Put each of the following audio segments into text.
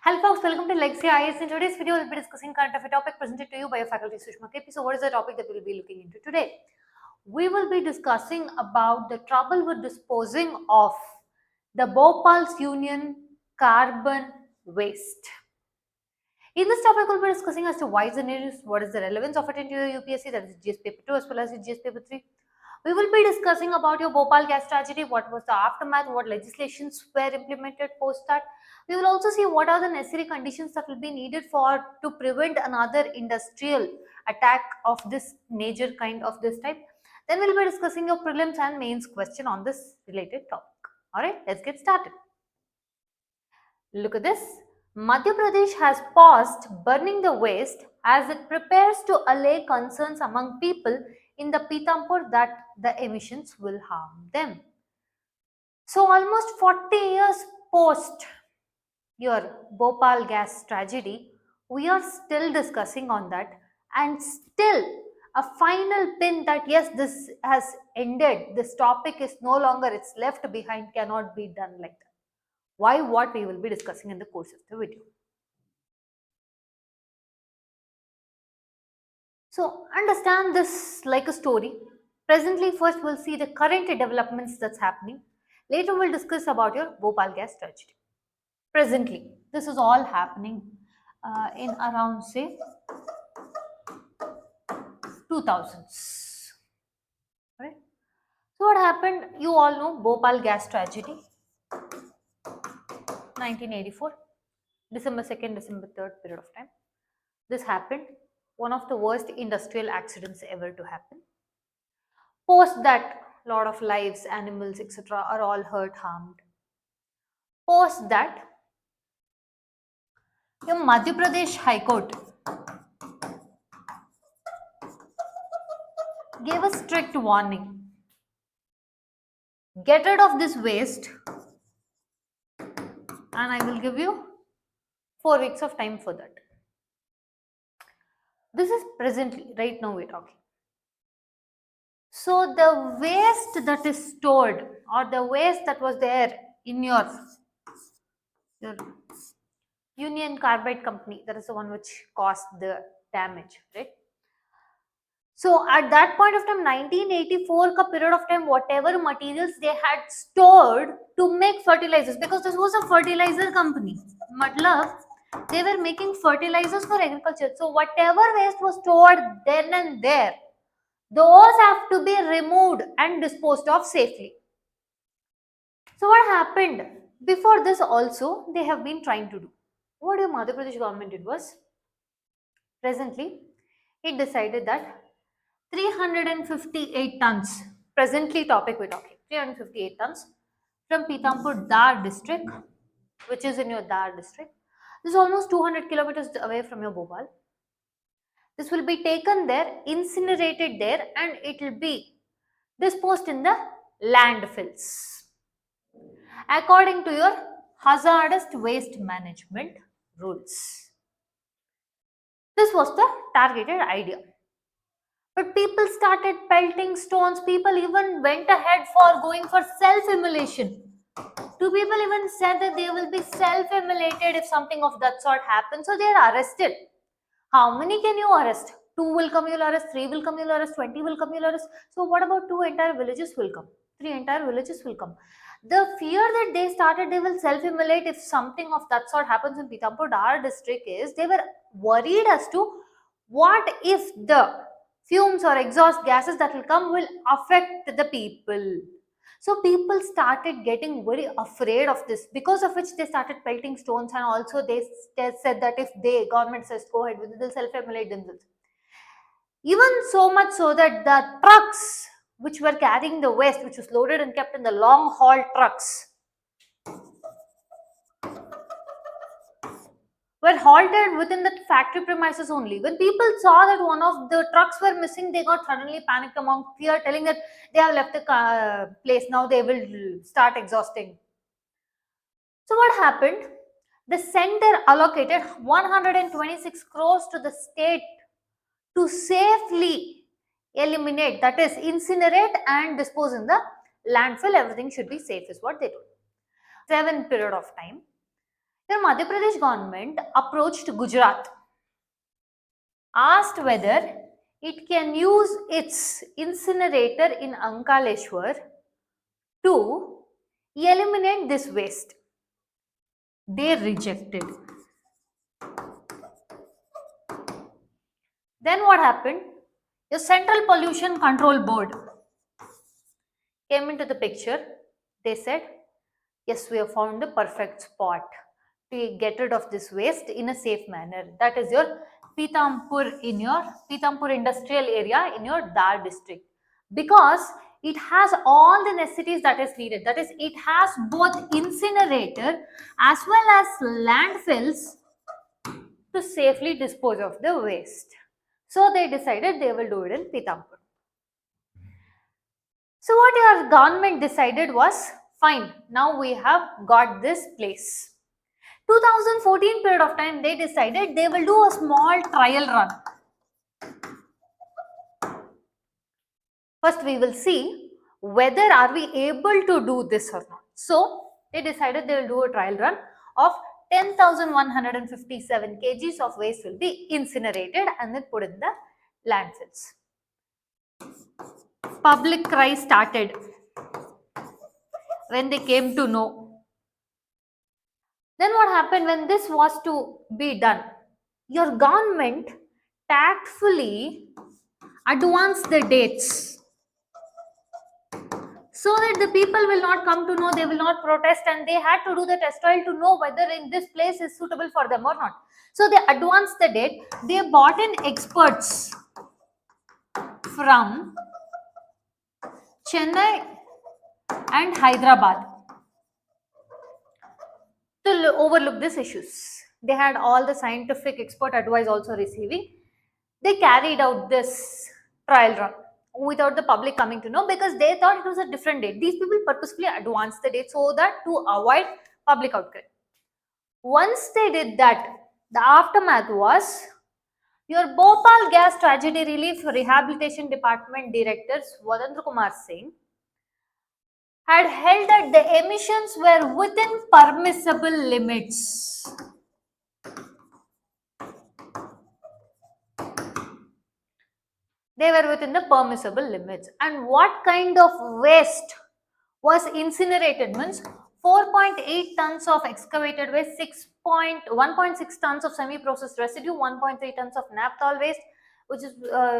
Hello folks, welcome to Legacy IAS. In today's video, we'll be discussing current affair topic presented to you by your faculty Sushma KP. So what is the topic that we'll be looking into today? We will be discussing about the trouble with disposing of the Bhopal's Union Carbide waste. In this topic, we'll be discussing as to why is the news, what is the relevance of it into your UPSC, that is GS paper 2 as well as GS paper 3. We will be discussing about your Bhopal gas tragedy, what was the aftermath, what legislations were implemented post that. We will also see what are the necessary conditions that will be needed to prevent another industrial attack of this major kind of this type. Then we will be discussing your prelims and mains question on this related topic. Alright, let's get started. Look at this. Madhya Pradesh has paused burning the waste as it prepares to allay concerns among people in the Pithampur that the emissions will harm them. So almost 40 years post your Bhopal gas tragedy, we are still discussing on that and still a final pin that yes, this has ended, this topic is no longer, it's left behind, cannot be done like that. Why? What we will be discussing in the course of the video. So understand this like a story. Presently, first we'll see the current developments that's happening. Later we'll discuss about your Bhopal gas tragedy. Presently, this is all happening in around say 2000s. Right? So what happened? You all know Bhopal gas tragedy. 1984, December 2nd, December 3rd period of time. This happened. One of the worst industrial accidents ever to happen. Post that, lot of lives, animals, etc. are all hurt, harmed. Post that, your Madhya Pradesh High Court gave a strict warning. Get rid of this waste and I will give you 4 weeks of time for that. This is presently, right now we're talking. So the waste that is stored or the waste that was there in your Union Carbide company, that is the one which caused the damage, right? So at that point of time, 1984 ka period of time, whatever materials they had stored to make fertilizers, because this was a fertilizer company, matlab they were making fertilizers for agriculture. So whatever waste was stored then and there, those have to be removed and disposed of safely. So what happened? Before this also, they have been trying to do. What your Madhya Pradesh government did was, presently, it decided that 358 tons, presently topic we're talking, 358 tons from Pithampur Dhar district, which is in your Dhar district. This is almost 200 kilometers away from your Bhopal. This will be taken there, incinerated there, and it will be disposed in the landfills according to your hazardous waste management rules. This was the targeted idea. But people started pelting stones. People even went ahead for going for self-immolation. Two people even said that they will be self-immolated if something of that sort happens. So they are arrested. How many can you arrest? 2 will come, you'll arrest. 3 will come, you'll arrest. 20 will come, you'll arrest. So what about 2 entire villages will come? 3 entire villages will come. The fear that they started, they will self-immolate if something of that sort happens in Pithampur Dhar district is, they were worried as to what if the fumes or exhaust gases that will come will affect the people. So people started getting very afraid of this, because of which they started pelting stones, and also they said that if the government says go ahead with it, they'll self-immolate themselves. Even so much so that the trucks which were carrying the waste, which was loaded and kept in the long haul trucks, were halted within the factory premises only. When people saw that one of the trucks were missing, they got suddenly panicked among fear, telling that they have left the place, now they will start exhausting. So what happened? The center allocated 126 crores to the state to safely eliminate, that is incinerate and dispose in the landfill. Everything should be safe is what they do. 7 period of time, Here Madhya Pradesh government approached Gujarat, asked whether it can use its incinerator in Ankaleshwar to eliminate this waste. They rejected. Then what happened? The Central Pollution Control Board came into the picture. They said, yes, we have found the perfect spot to get rid of this waste in a safe manner. That is your Pithampur industrial area in your Dhar district. Because it has all the necessities that is needed. That is, it has both incinerator as well as landfills to safely dispose of the waste. So they decided they will do it in Pithampur. So what your government decided was, fine, now we have got this place. 2014 period of time, they decided they will do a small trial run. First we will see whether are we able to do this or not. So they decided they will do a trial run of 10,157 kgs of waste will be incinerated and then put in the landfills. Public cry started when they came to know. Then what happened when this was to be done? Your government tactfully advanced the dates so that the people will not come to know, they will not protest, and they had to do the test trial to know whether in this place is suitable for them or not. So they advanced the date. They brought in experts from Chennai and Hyderabad to overlook these issues. They had all the scientific expert advice also receiving. They carried out this trial run without the public coming to know because they thought it was a different date. These people purposefully advanced the date so that to avoid public outcry. Once they did that, the aftermath was your Bhopal Gas Tragedy Relief Rehabilitation Department Director Swadhandra Kumar Singh had held that the emissions were within permissible limits. They were within the permissible limits. And what kind of waste was incinerated means 4.8 tons of excavated waste, 1.6 tons of semi-processed residue, 1.3 tons of naphthol waste, which is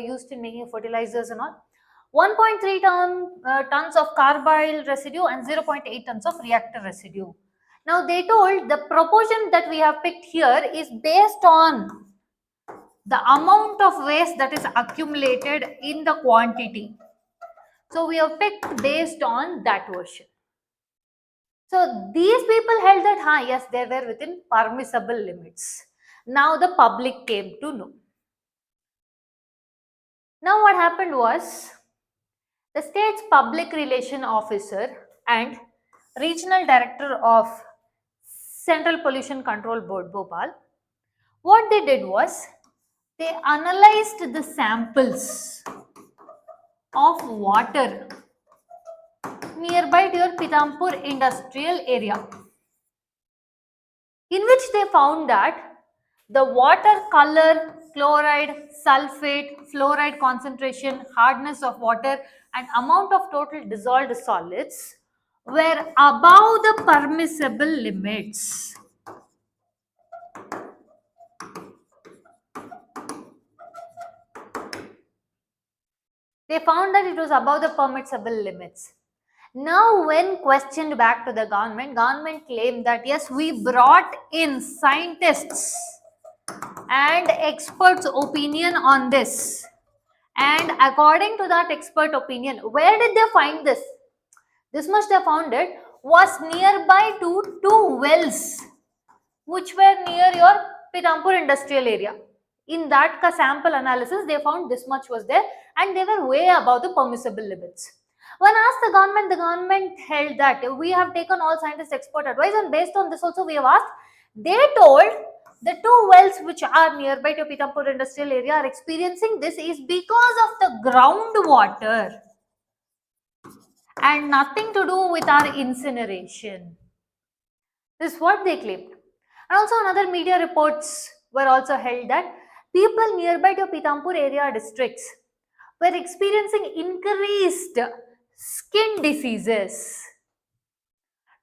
used in making fertilizers and all, 1.3 tons of carbide residue and 0.8 tons of reactor residue. Now they told the proportion that we have picked here is based on the amount of waste that is accumulated in the quantity. So we have picked based on that version. So these people held that, yes, they were within permissible limits. Now the public came to know. Now what happened was, the state's public relation officer and regional director of Central Pollution Control Board, Bhopal, what they did was, they analyzed the samples of water nearby to your Pithampur industrial area, in which they found that the water color, chloride, sulfate, fluoride concentration, hardness of water and amount of total dissolved solids were above the permissible limits. They found that it was above the permissible limits. Now when questioned back to the government claimed that yes, we brought in scientists and experts' opinion on this. And according to that expert opinion, where did they find this? This much they found it was nearby to two wells which were near your Pithampur industrial area. In that sample analysis, they found this much was there and they were way above the permissible limits. When asked the government held that we have taken all scientists expert advice and based on this also we have asked. They told the two wells which are nearby to Pithampur industrial area are experiencing this is because of the groundwater and nothing to do with our incineration. This is what they claimed. And also another media reports were also held that people nearby to Pithampur area districts were experiencing increased skin diseases.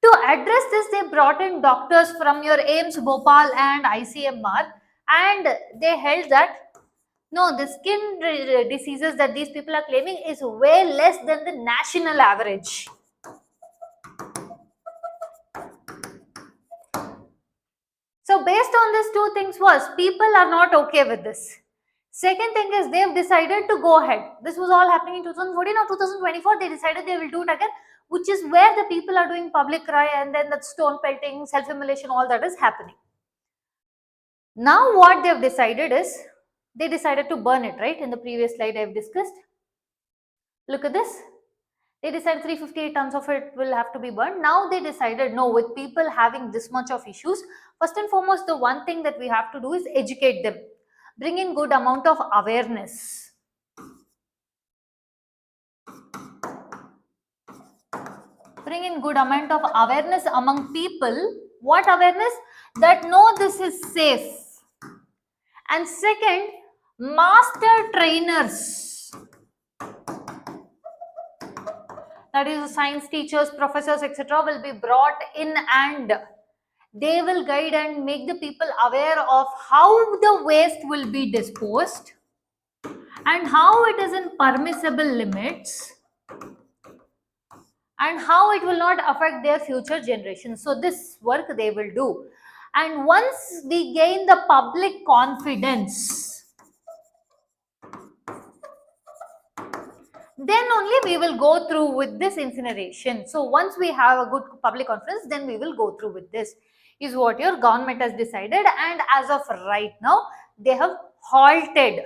To address this, they brought in doctors from your AIMS, Bhopal and ICMR, and they held that no, the skin diseases that these people are claiming is way less than the national average. So based on these two things was, people are not okay with this. Second thing is they have decided to go ahead. This was all happening in 2014 or 2024. They decided they will do it again, which is where the people are doing public cry and then that stone pelting, self-immolation, all that is happening. Now what they have decided is, they decided to burn it, right? In the previous slide I have discussed. Look at this. They decided 358 tons of it will have to be burned. Now they decided no, with people having this much of issues, first and foremost the one thing that we have to do is educate them, bring in good amount of awareness. Bring in good amount of awareness among people. What awareness? That no, this is safe. And second, master trainers, that is science teachers, professors, etc. will be brought in and they will guide and make the people aware of how the waste will be disposed and how it is in permissible limits and how it will not affect their future generations. So this work they will do. And once we gain the public confidence, then only we will go through with this incineration. So once we have a good public confidence, then we will go through with this, is what your government has decided. And as of right now, they have halted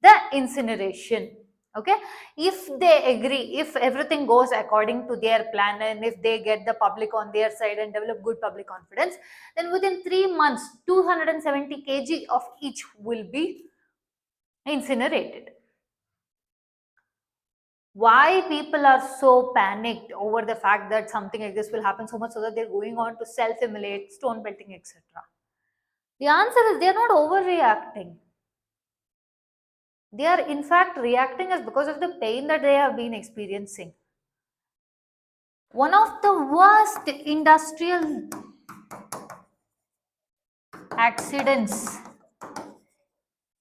the incineration. Okay, if they agree, if everything goes according to their plan and if they get the public on their side and develop good public confidence, then within 3 months 270 kg of each will be incinerated. Why people are so panicked over the fact that something like this will happen so much so that they're going on to self-immolate, stone pelting, etc.? The answer is they are not overreacting. They are in fact reacting as because of the pain that they have been experiencing. One of the worst industrial accidents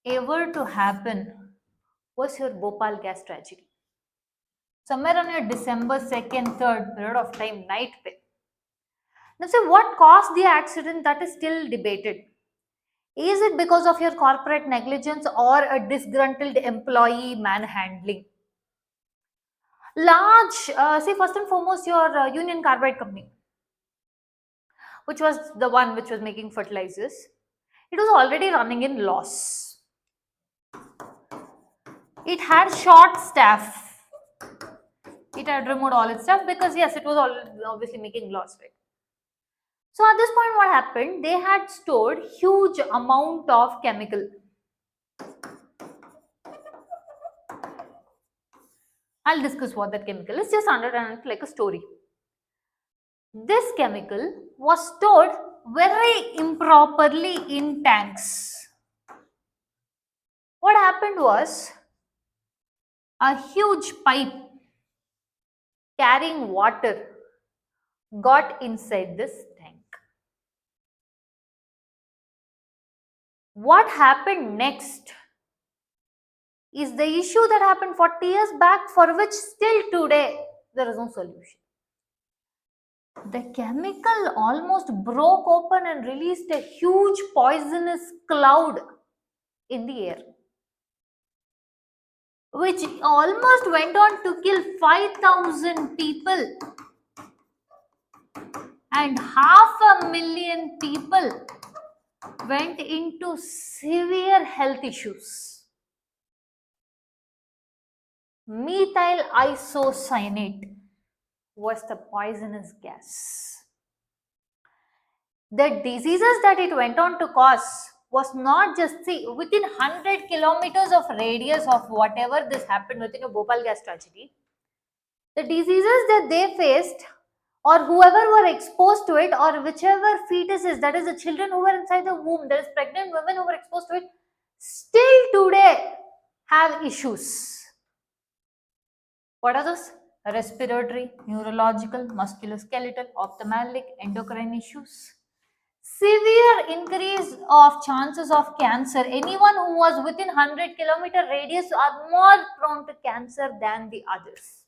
ever to happen was your Bhopal gas tragedy. Somewhere on your December 2nd, 3rd period of time, night pay. Now, so what caused the accident? That is still debated. Is it because of your corporate negligence or a disgruntled employee manhandling? Large, see, first and foremost, your Union Carbide company, which was the one which was making fertilizers, it was already running in loss. It had short staff. It had removed all its staff because yes, it was obviously making loss, right? So at this point, what happened? They had stored huge amount of chemical. I'll discuss what that chemical is. Just understand it like a story. This chemical was stored very improperly in tanks. What happened was a huge pipe carrying water got inside this tank. What happened next is the issue that happened 40 years back, for which still today there is no solution. The chemical almost broke open and released a huge poisonous cloud in the air, which almost went on to kill 5,000 people, and 500,000 people went into severe health issues. Methyl isocyanate was the poisonous gas. The diseases that it went on to cause was not just, see, within 100 kilometers of radius of whatever this happened within a Bhopal gas tragedy, the diseases that they faced or whoever were exposed to it, or whichever fetuses, that is the children who were inside the womb, that is pregnant women who were exposed to it, still today have issues. What are those? Respiratory, neurological, musculoskeletal, ophthalmic, endocrine issues. Severe increase of chances of cancer. Anyone who was within 100-kilometer radius are more prone to cancer than the others.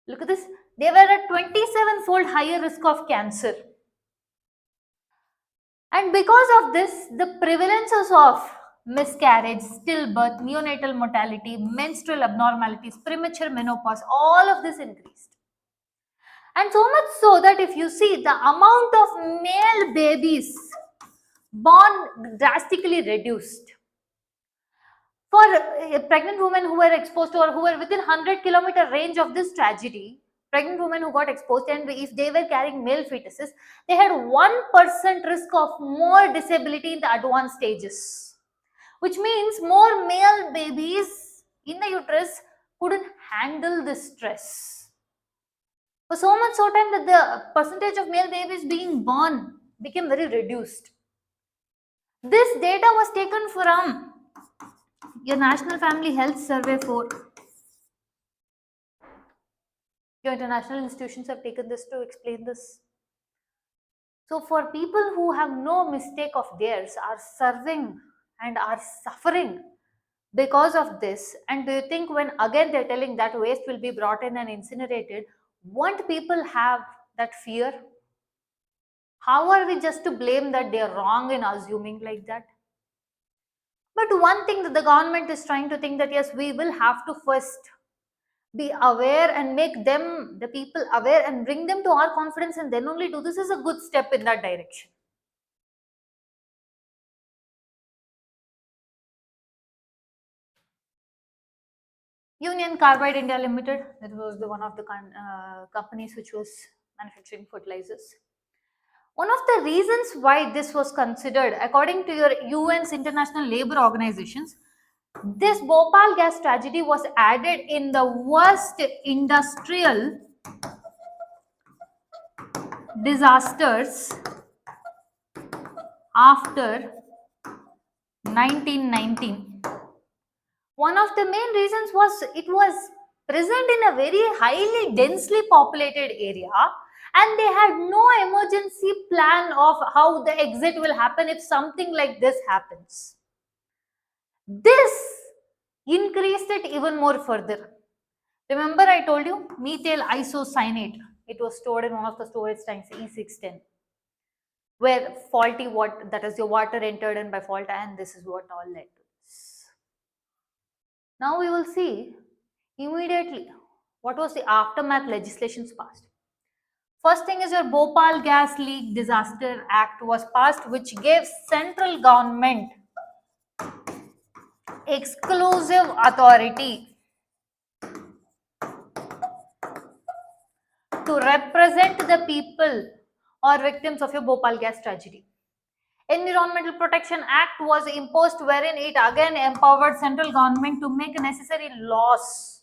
Look at this. They were at 27-fold higher risk of cancer. And because of this, the prevalences of miscarriage, stillbirth, neonatal mortality, menstrual abnormalities, premature menopause, all of this increased. And so much so that if you see, the amount of male babies born drastically reduced. For pregnant women who were exposed to, or who were within 100-kilometer range of this tragedy, pregnant women who got exposed, and if they were carrying male fetuses, they had 1% risk of more disability in the advanced stages, which means more male babies in the uterus couldn't handle the stress. For so much so time that the percentage of male babies being born became very reduced. This data was taken from your National Family Health Survey 4. Your international institutions have taken this to explain this. So for people who have no mistake of theirs are serving and are suffering because of this, and do you think when again they're telling that waste will be brought in and incinerated, won't people have that fear? How are we just to blame that they are wrong in assuming like that? But one thing that the government is trying to think that yes, we will have to first be aware and make them, the people, aware and bring them to our confidence, and then only do this is a good step in that direction. Union Carbide India Limited, that was the one of the companies which was manufacturing fertilizers. One of the reasons why this was considered, according to your UN's International Labour Organizations, this Bhopal gas tragedy was added in the worst industrial disasters after 1919. One of the main reasons was it was present in a very highly densely populated area, and they had no emergency plan of how the exit will happen if something like this happens. This increased it even more further. Remember I told you methyl isocyanate, it was stored in one of the storage tanks E610, where faulty water, that is your water entered in by fault, and this is what all led to this. Now we will see immediately what was the aftermath legislations passed. First thing is your Bhopal Gas Leak Disaster Act was passed, which gave central government exclusive authority to represent the people or victims of your Bhopal gas tragedy. Environmental Protection Act was imposed, wherein it again empowered central government to make necessary laws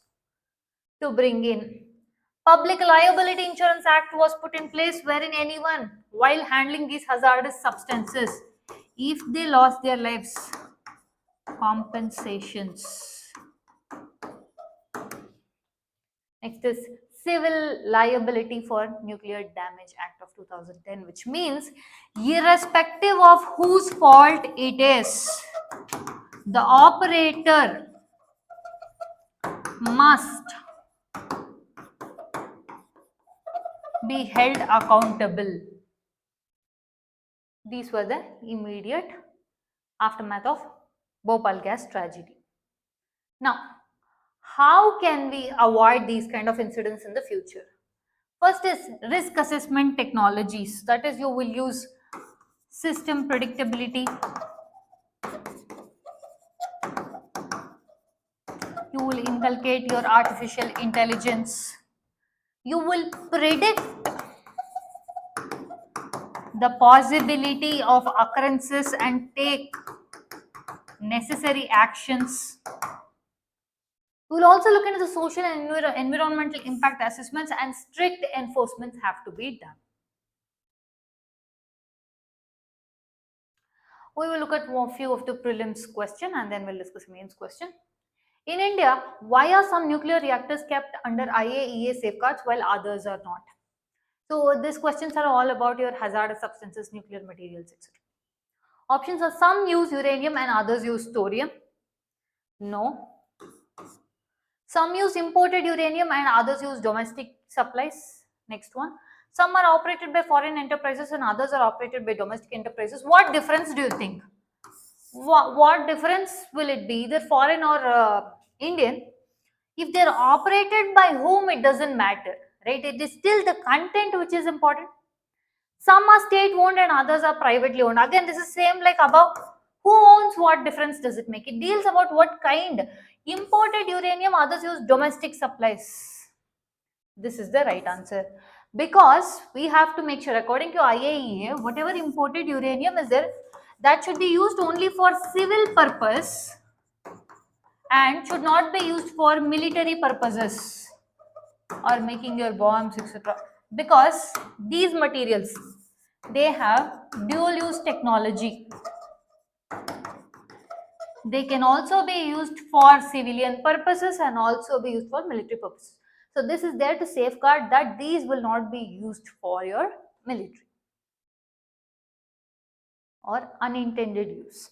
to bring in. Public Liability Insurance Act was put in place, wherein anyone while handling these hazardous substances, if they lost their lives, compensations. Next is Civil Liability for Nuclear Damage Act of 2010, which means irrespective of whose fault it is, the operator must be held accountable. These were the immediate aftermath of Bhopal gas tragedy. Now, how can we avoid these kind of incidents in the future? First is risk assessment technologies. That is, you will use system predictability. You will inculcate your artificial intelligence. You will predict the possibility of occurrences and take necessary actions. We will also look into the social and environmental impact assessments, and strict enforcements have to be done. We will look at a few of the prelims question and then we'll discuss mains question. In India, why are some nuclear reactors kept under IAEA safeguards while others are not? So these questions are all about your hazardous substances, nuclear materials, etc. Options are: some use uranium and others use thorium. No. Some use imported uranium and others use domestic supplies. Next one. Some are operated by foreign enterprises and others are operated by domestic enterprises. What difference do you think? What difference will it be, either foreign or Indian? If they are operated by whom, it doesn't matter, right? It is still the content which is important. Some are state owned and others are privately owned. Again, this is same like above. Who owns what difference does it make? It deals about what kind. Imported uranium, others use domestic supplies. This is the right answer. Because we have to make sure, according to IAEA, whatever imported uranium is there, that should be used only for civil purpose and should not be used for military purposes or making your bombs, etc. Because these materials, they have dual use technology. They can also be used for civilian purposes and also be used for military purposes. So this is there to safeguard that these will not be used for your military or unintended use.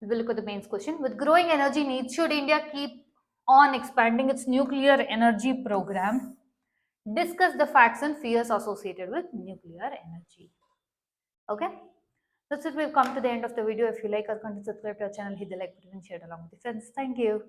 We'll look at the mains question. With growing energy needs, should India keep on expanding its nuclear energy program? Discuss the facts and fears associated with nuclear energy. Okay, that's it. We've come to the end of the video. If you like our content, subscribe to our channel, hit the like button and share it along with your friends. Thank you.